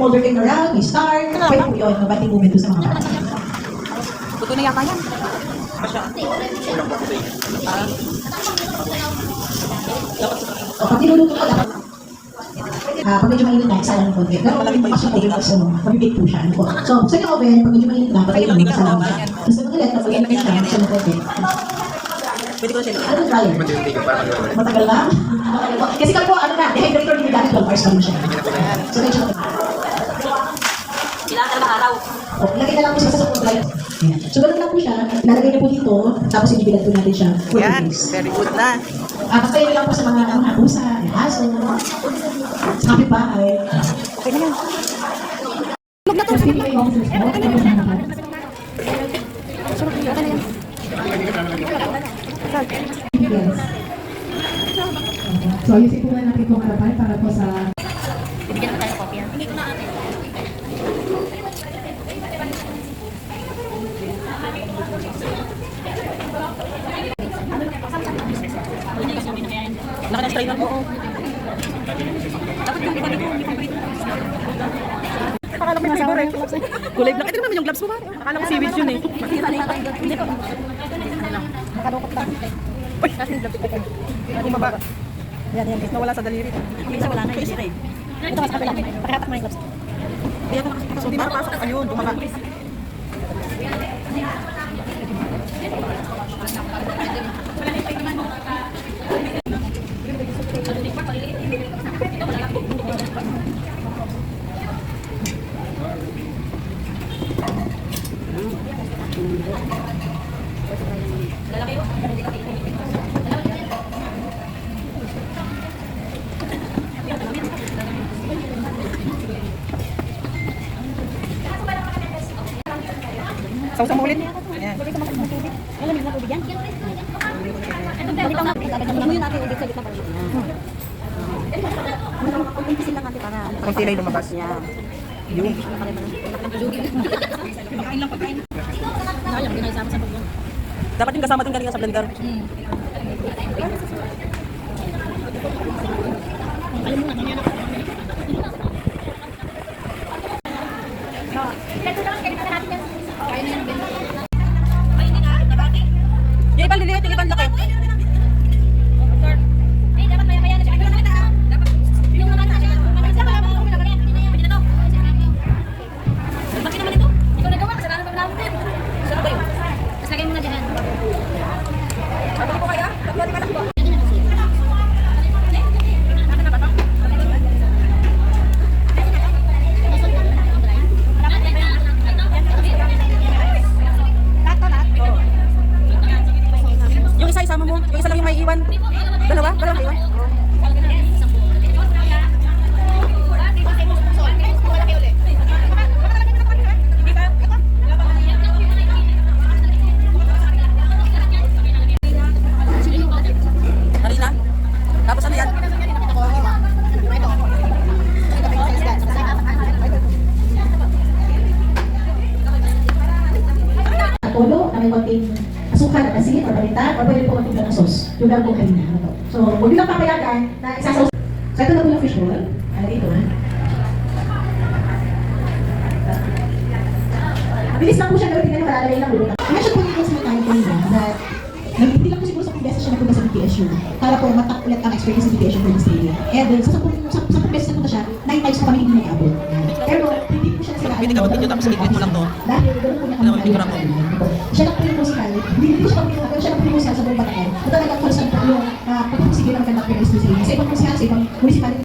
folder came around, may start. Pwede po yun, mabating moment sa mga bata. Totoo na yata yan. Pag niluluto ko, dapat pag medyo mainit na, isa lang ng konti. Pero pag mas yung oven, mabibig po siya. So, sa yung oven, pag medyo mainit na, patayin mo, isa lang siya. Tapos naman ulit, pag mainit siya, isa ng konti. Pwede ko na siya. Ano dryer? Matagal na? Kasi kami po, ano na, dehydrator din dati 12 hours pa rin siya. So, medyo Kailangan talaga araw. lagay na lang po siya sa cool dryer. So, ganun lang po siya. Lalagay niyo po dito, tapos ibibilan po natin siya. Yan, very good na. Basta yun lang po sa mga pusa, aso, sa kapitbahay. Okay na yan. Huwag na to. So, ayusin po natin itong harapan para po sa... Bibigyan ko tayo ng kopya. Hindi ko na ate. Naka-strainer po. Dapat yung akala ko na siguro eh. Kulay black. Ito naman yung gloves mo ba? Akala ko seaweed yun eh. Hindi ko. Nakalukot lang. Uy! Bumaba. Yan, yan. Nawala sa daliri. Isa wala na yung daliri. Ito mas kapila. Pakihatak mo yung gloves. Kaya ko nakasipasok. Hindi makapasok. Ayun, bumaba. Sausa mo ulit. Ayan. Alam mo tubig yan? Bakit ang napagdagdagan mo yun natin ulit sa gitna pa rin. Kumpisin lang natin para Kung tilay lumabas. yan. Yung. Pagkain lang pagkain. Alam, ginasama sa pagkain. Dapat yung kasama din galing sa blender. Alam mo nga, nangyana ka. Yung ibang liliit, yung ibang laki. Eh, dapat maya-maya na siya. Dapat yung naman na siya. Maganda ba naman kung nagaling? Pwede na to. Bakit naman ito? Ikaw nagawa, kasalanan pa namin din. Sarap ba yun? Tapos lagay mo na dyan. Tatlo ko kaya? Tatlo di malaki ba? Yung isa isama mo, yung isa lang yung may iwan. Dalawa? Dalawa may iwan? Harina? Tapos ano yan? Polo, na may konting asukal, asin, or balitan, or pwede po konting ng sauce. Yung gagawin kanina. So, huwag nyo lang papayagan na isasaw. So, ito na po yung fishbowl. Dito na. Mabilis lang po siya gawin, tingnan malalagay lang lulutan. I-mention po yung sa tayo kanina that hindi lang po siguro sa pag-beses siya napunta sa BPSU para po matak ulit ang experience sa BPSU for this day. And then, sa 10 beses napunta siya, 9 times po kami hindi nag-abot. Pero, hindi po siya sila. Hindi ka video tapos liglit mo lang to. Dahil, ganoon po niya kami. Siya lang po yung musical. Hindi po siya kami, siya lang po yung musical sa buong Bataan. Ito talagang constant po yung pagpupusigil ng conductor ng SPCA. Sa ibang musical, sa ibang municipality